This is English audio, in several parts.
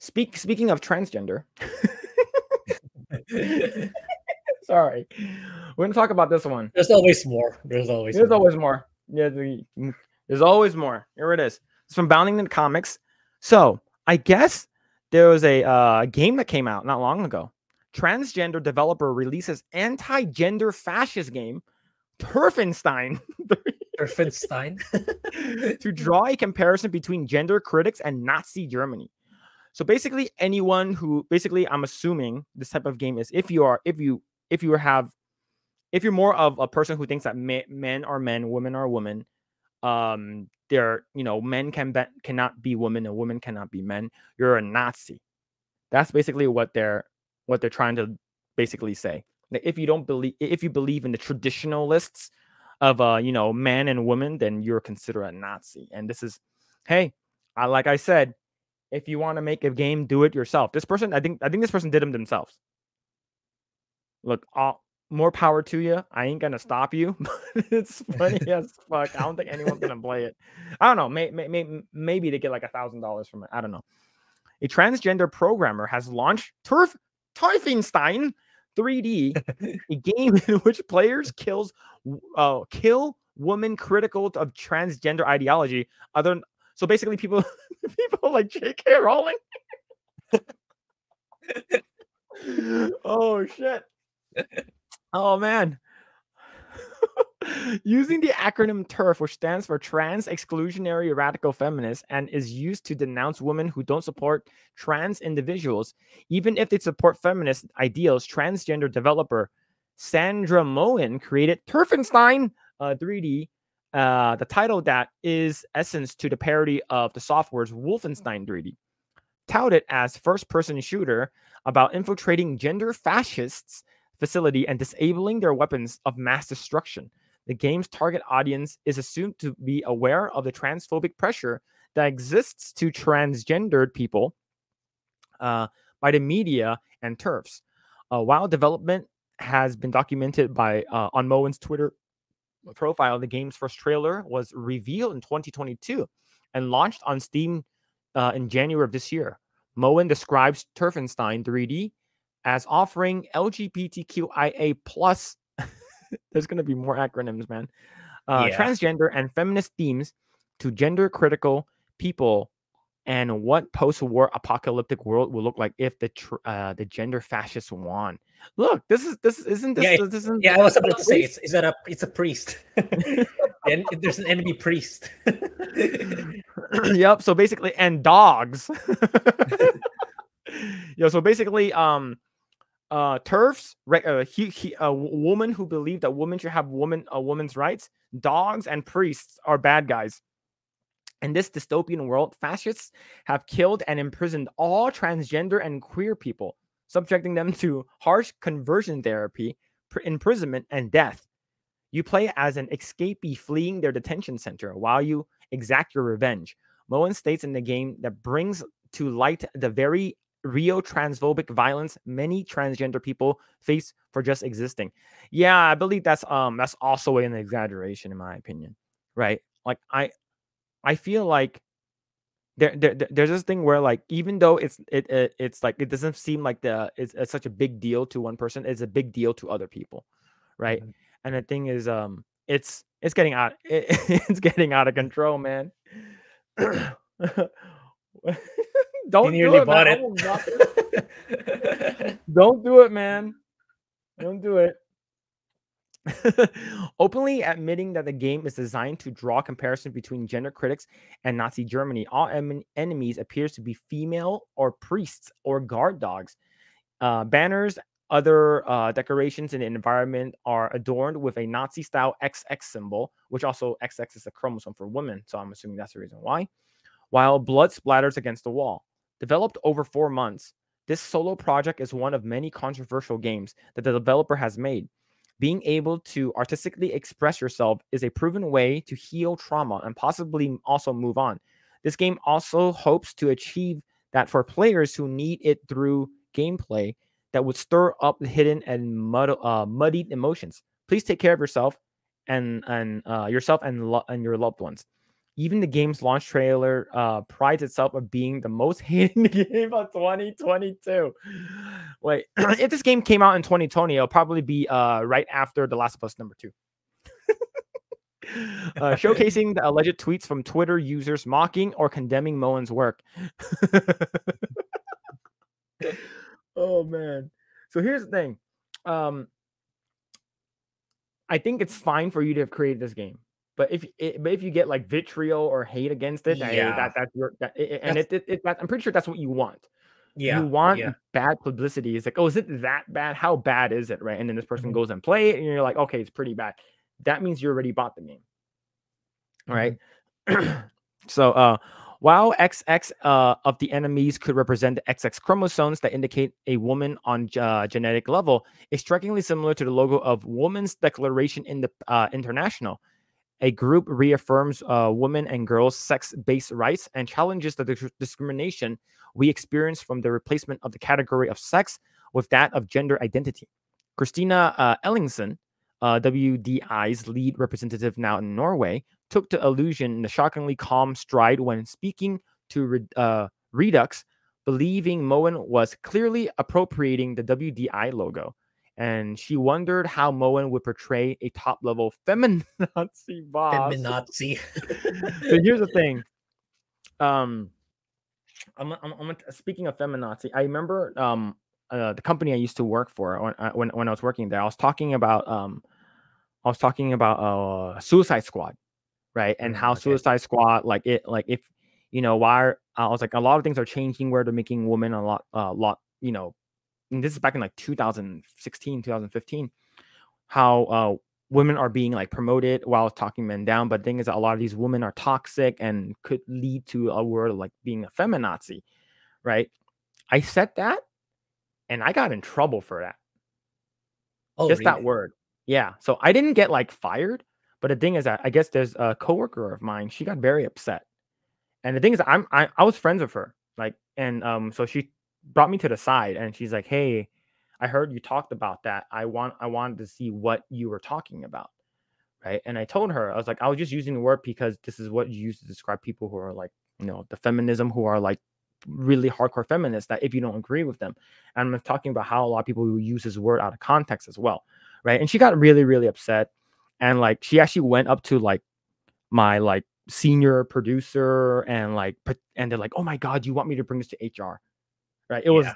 Speaking of transgender, sorry, we're gonna talk about this one. There's always more. There's always more. Yeah, there's always more. Here it is. It's from Bounding in Comics. So I guess there was a game that came out not long ago. Transgender developer releases anti-gender fascist game, Terfenstein, Terfenstein. to draw a comparison between gender critics and Nazi Germany. So basically, anyone who I'm assuming this type of game is if you're more of a person who thinks that men are men, women are women, men cannot be women and women cannot be men. You're a Nazi. That's basically what they're trying to basically say. If you believe in the traditionalists of man and woman, then you're considered a Nazi. And this is, hey, like I said, if you want to make a game, do it yourself. This person, I think this person did them themselves. Look, more power to you. I ain't gonna stop you. It's funny as fuck. I don't think anyone's gonna play it. I don't know. Maybe they get like $1,000 from it. I don't know. A transgender programmer has launched Terfenstein 3D, a game in which players kill women critical of transgender ideology. So basically, people like J.K. Rowling. Oh shit. Oh man. Using the acronym TERF, which stands for Trans Exclusionary Radical Feminist, and is used to denounce women who don't support trans individuals, even if they support feminist ideals, transgender developer Sandra Moen created Terfenstein 3D. The title that is essence to the parody of the software's Wolfenstein 3D. Touted as first-person shooter about infiltrating gender fascists' facility and disabling their weapons of mass destruction. The game's target audience is assumed to be aware of the transphobic pressure that exists to transgendered people by the media and TERFs. While development has been documented by on Moen's Twitter profile, the game's first trailer was revealed in 2022 and launched on Steam in January of this year. Moen describes Terfenstein 3D as offering LGBTQIA+, there's going to be more acronyms, man, transgender and feminist themes to gender-critical people and what post-war apocalyptic world will look like if the gender fascists won. Look, isn't this? I was about to say it's a priest. And there's an enemy priest. Yep. So basically, and dogs. So basically, TERFs, a woman who believed that women should have a woman's rights. Dogs and priests are bad guys. In this dystopian world, fascists have killed and imprisoned all transgender and queer people, subjecting them to harsh conversion therapy, imprisonment, and death. You play as an escapee fleeing their detention center while you exact your revenge. Moen states in the game that brings to light the very real transphobic violence many transgender people face for just existing. Yeah, I believe that's also an exaggeration in my opinion, right? Like I feel like there's this thing where like even though it's like it doesn't seem like it's such a big deal to one person, it's a big deal to other people, right? Mm-hmm. And the thing is, it's getting out it's getting out of control, man. Don't do it, man. Don't do it, man. Don't do it. Openly admitting that the game is designed to draw comparison between gender critics and Nazi Germany, all enemies appears to be female or priests or guard dogs. Banners, other decorations in the environment are adorned with a Nazi-style XX symbol, which also XX is a chromosome for women, so I'm assuming that's the reason why. While blood splatters against the wall. Developed over 4 months, this solo project is one of many controversial games that the developer has made. Being able to artistically express yourself is a proven way to heal trauma and possibly also move on. This game also hopes to achieve that for players who need it through gameplay that would stir up the hidden and muddied emotions. Please take care of yourself and your loved ones. Even the game's launch trailer prides itself of being the most hated game of 2022. Wait, if this game came out in 2020, it'll probably be right after The Last of Us #2. Showcasing the alleged tweets from Twitter users mocking or condemning Moen's work. Oh man. So here's the thing. I think it's fine for you to have created this game, but if you get like vitriol or hate against it, Yeah. I'm pretty sure that's what you want. Yeah. You want Yeah. bad publicity. It's like, oh, is it that bad? How bad is it, right? And then this person Mhm. goes and play it, and you're like, okay, it's pretty bad. That means you already bought the game, all right? So, while XX of the enemies could represent the XX chromosomes that indicate a woman on genetic level, is strikingly similar to the logo of Women's Declaration in the International. A group reaffirms women and girls' sex-based rights and challenges the discrimination we experience from the replacement of the category of sex with that of gender identity. Christina Ellingsen, WDI's lead representative now in Norway, took the allusion in a shockingly calm stride when speaking to Redux, believing Moen was clearly appropriating the WDI logo. And she wondered how Moen would portray a top-level feminazi boss. Feminazi. So here's the thing. I'm speaking of feminazi. I remember the company I used to work for when I was working there. I was talking about Suicide Squad, right? And how Okay. Suicide Squad, like if why I was like, a lot of things are changing where they're making women a lot, and this is back in like 2016, 2015, how women are being like promoted while talking men down. But the thing is that a lot of these women are toxic and could lead to a word like being a feminazi, right? I said that and I got in trouble for that. Oh, Just that really? word. Yeah. So I didn't get like fired, but the thing is that I guess there's a coworker of mine. She got very upset. And the thing is, I was friends with her, like, and so she brought me to the side, and she's like, "Hey, I heard you talked about that. I wanted to see what you were talking about, right?" And I told her, I was like, I was just using the word because this is what you use to describe people who are like, the feminism, who are like really hardcore feminists. That if you don't agree with them, and I'm talking about how a lot of people who use this word out of context as well, right? And she got really, really upset, and like she actually went up to like my like senior producer and they're like, oh my god, you want me to bring this to HR, right? It was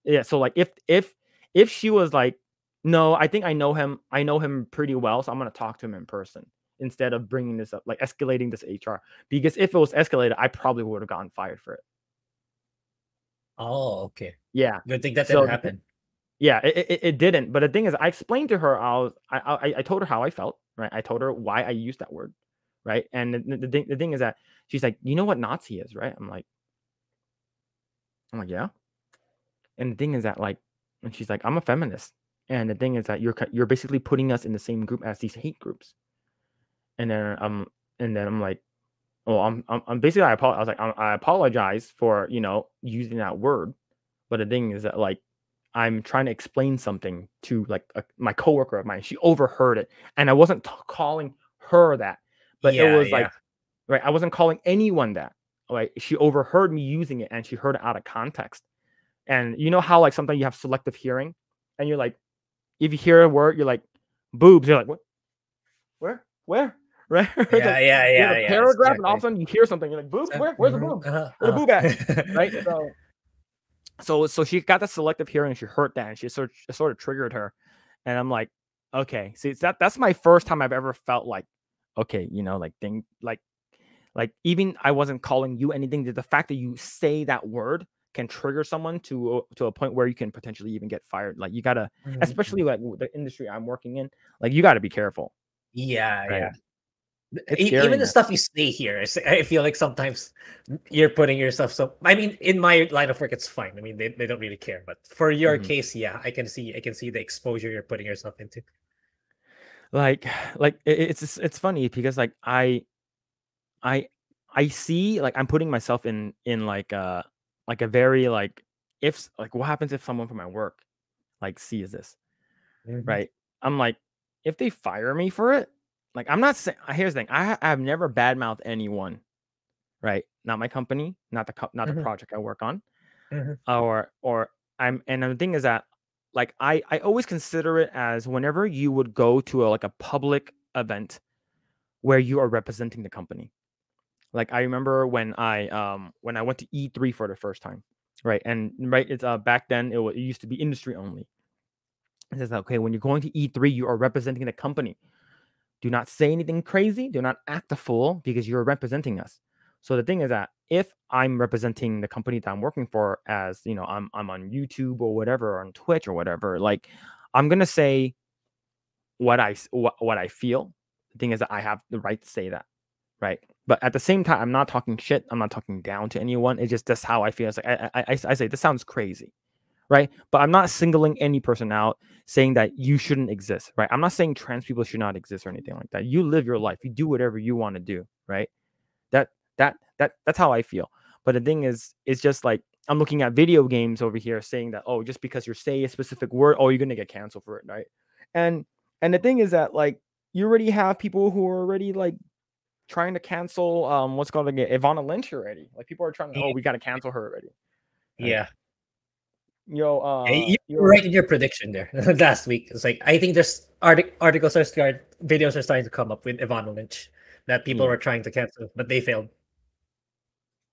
yeah. So like if she was like, no, I think I know him pretty well, so I'm gonna talk to him in person instead of bringing this up, like escalating this HR, because if it was escalated, I probably would have gotten fired for it. Oh, okay. Yeah. Good thing that didn't So happen. yeah, it didn't. But the thing is, I explained to her, I told her how I felt, right? I told her why I used that word, right? And the thing is that she's like, you know what Nazi is, right? I'm like, yeah. And the thing is that like, and she's like, I'm a feminist. And the thing is that you're basically putting us in the same group as these hate groups. And then I'm like, oh, I'm basically I was like, I apologize for using that word, but the thing is that like I'm trying to explain something to like my coworker of mine. She overheard it, and I wasn't calling her that, but it Yeah, was like, yeah. right, I wasn't calling anyone that. Like she overheard me using it, and she heard it out of context. And you know how like sometimes you have selective hearing, and you're like, if you hear a word, you're like, boobs. You're like, what? Where? Right? It's Yeah, like yeah, you have yeah, a yeah. paragraph, and all of a Exactly. sudden you hear something. You're like, boobs? So, Where's the boob? Where the boob at? Right? So she got the selective hearing. She heard that, and it sort of triggered her. And I'm like, okay, see, that's my first time I've ever felt like, okay, like thing, like even I wasn't calling you anything. The fact that you say that word can trigger someone to a point where you can potentially even get fired. Like you gotta, especially like the industry I'm working in, like you got to be careful, Yeah, right? yeah. It's scary, Even the man. stuff you say here, I feel like sometimes you're putting yourself so. I mean, in my line of work, it's fine. I mean, they don't really care. But for your Mhm. case, yeah, I can see the exposure you're putting yourself into. Like it's funny because like I I see like I'm putting myself in like a very like if like what happens if someone from my work like sees this, Mhm. right? I'm like, if they fire me for it, like I'm not saying. Here's the thing: I've never badmouthed anyone, right? Not my company, not the Mhm, project I work on, mhm. or I'm. And the thing is that, like, I always consider it as whenever you would go to like a public event where you are representing the company. Like I remember when I went to E3 for the first time, right? And right, it's back then it used to be industry only. It says, okay, when you're going to E3, you are representing the company. Do not say anything crazy. Do not act a fool because you're representing us. So the thing is that if I'm representing the company that I'm working for, as you know, I'm on YouTube or whatever, or on Twitch or whatever, like I'm gonna say what I feel. The thing is that I have the right to say that, right? But at the same time, I'm not talking shit. I'm not talking down to anyone. It's just that's how I feel. It's like I say this sounds crazy, right? But I'm not singling any person out, saying that you shouldn't exist, right? I'm not saying trans people should not exist or anything like that. You live your life. You do whatever you want to do, right? That that's how I feel. But the thing is, it's just like I'm looking at video games over here saying that, oh, just because you're saying a specific word, oh, you're gonna get canceled for it, right? And and the thing is that, like, you already have people who are already like trying to cancel what's called again Ivana Lynch already. Like people are trying to, oh, Yeah, we gotta cancel her already. Right. yeah. Yo, Yeah, you were yo, right in your prediction there last week. It's like I think there's articles are videos are starting to come up with Ivana Lynch that people yeah, were trying to cancel, but they failed.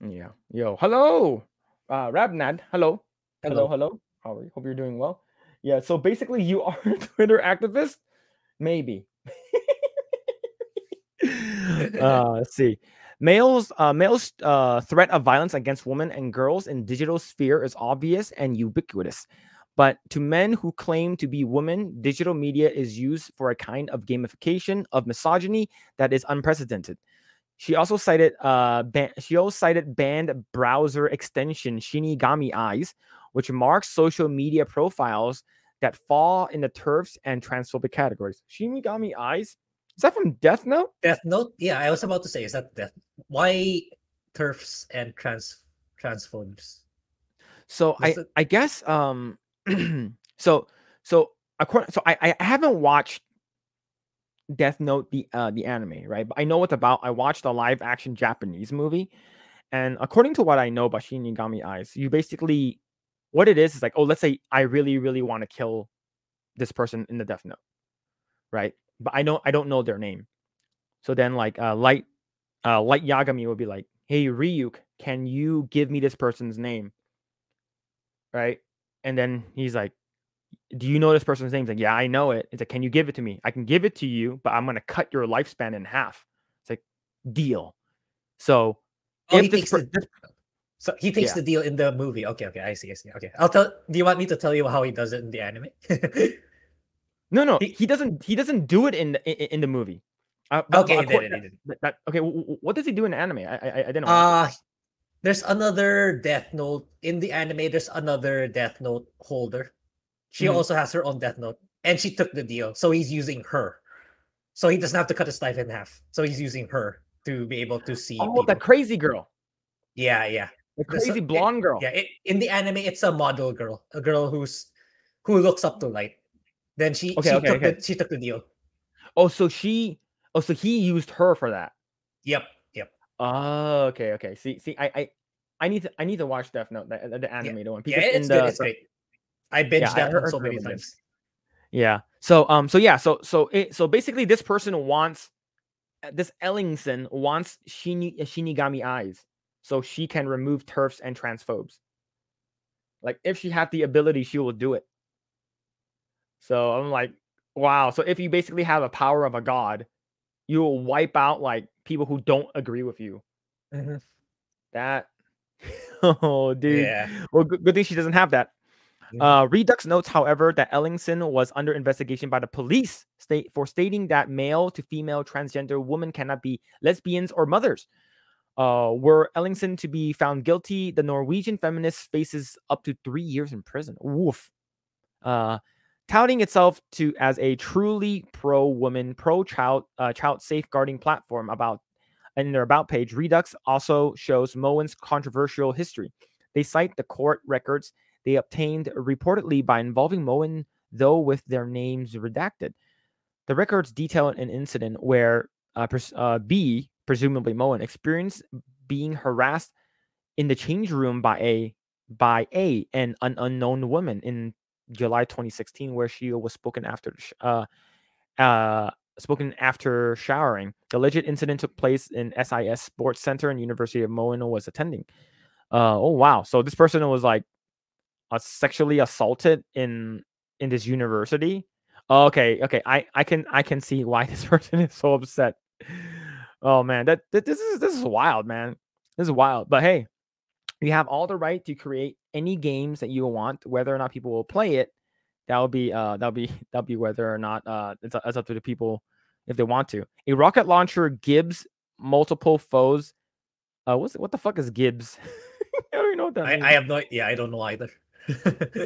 yeah. Yo, hello. Rabnad, hello. Hello, Hello. hello. How are you? Hope you're doing well. Yeah, so basically you are a Twitter activist? Maybe. Let's see. Males threat of violence against women and girls in digital sphere is obvious and ubiquitous. But to men who claim to be women, digital media is used for a kind of gamification of misogyny that is unprecedented. She also cited banned browser extension Shinigami Eyes, which marks social media profiles that fall in the TERFs and transphobic categories. Shinigami Eyes? Is that from Death Note? Death Note? Yeah, I was about to say, is that Death? Why turfs and transphobes? So Does it? I guess so so according so I haven't watched Death Note the anime, right? But I know what it's about. I watched a live action Japanese movie, and according to what I know about Shinigami Eyes, you basically what it is like, oh, let's say I really really want to kill this person in the Death Note, right? But I don't know their name. So then like Light Yagami would be like, "Hey Ryuk, can you give me this person's name?" Right? And then he's like, "Do you know this person's name?" He's like, "Yeah, I know it." It's like, "Can you give it to me? I can give it to you, but I'm gonna cut your lifespan in half." It's like, deal. So Oh, if so he takes yeah. the deal in the movie. Okay, okay, I see. Okay, I'll tell. Do you want me to tell you how he does it in the anime? No, no, he, he doesn't do it in the movie. But okay, he did it. according He did it. okay, what does he do in the anime? I didn't watch it. Uh there's another Death Note in the anime. There's another Death Note holder. She Mhm. also has her own Death Note, and she took the deal. So he's using her. So he doesn't have to cut his life in half. So he's using her to be able to see Oh, the people. crazy girl, Yeah, yeah. the This crazy blonde girl. yeah, in the anime, it's a model girl, a girl who looks up to Light. Then Okay, okay, okay. she took the deal. Oh, so she, oh, so he used her for that. Yep, yep, Oh, okay, okay. See, I need to watch Death Note, the yeah, anime, the one yeah. because in It's good. the It's great. I yeah, binged I that one heard so it's many really good. times. Yeah. So yeah, so basically this person wants this Ellingson wants Shinigami Eyes so she can remove TERFs and transphobes. Like if she had the ability, she will do it. So I'm like, wow. So if you basically have a power of a god, you will wipe out like people who don't agree with you. Mhm. That oh dude. Yeah. Well, good thing she doesn't have that. Mhm. Redux notes, however, that Ellingson was under investigation by the police for stating that male to female transgender women cannot be lesbians or mothers. Were Ellingson to be found guilty, the Norwegian feminist faces up to 3 years in prison. Woof. Uh, touting itself to as a truly pro-woman, pro-child, child safeguarding platform about in their about page, Redux also shows Moen's controversial history. They cite the court records they obtained reportedly by involving Moen, though with their names redacted. The records detail an incident where B, presumably Moen, experienced being harassed in the change room by an unknown woman in July 2016, where she was spoken after showering. The alleged incident took place in SIS Sports Center and University of Moen was attending. Oh wow! So this person was like sexually assaulted in this university. Okay, I can see why this person is so upset. Oh man, this is wild, man. This is wild. But hey, you have all the right to create any games that you want. Whether or not people will play it, that'll be whether or not it's up to the people if they want to. A rocket launcher gives multiple foes. What the fuck is Gibbs? I don't even know what that means. I have no. Yeah, I don't know either.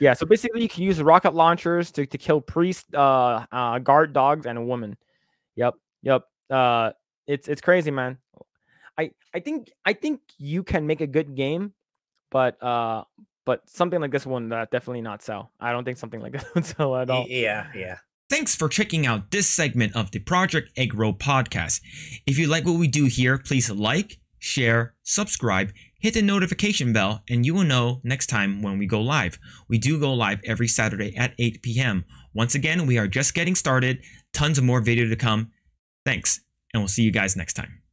Yeah, so basically you can use rocket launchers to kill priests, guard dogs, and a woman. Yep. It's crazy, man. I think you can make a good game, but something like this one definitely not sell. I don't think something like this would sell at all. Yeah. Thanks for checking out this segment of the Project Eggroll podcast. If you like what we do here, please like, share, subscribe, hit the notification bell, and you will know next time when we go live. We do go live every Saturday at 8 p.m. Once again, we are just getting started. Tons of more video to come. Thanks, and we'll see you guys next time.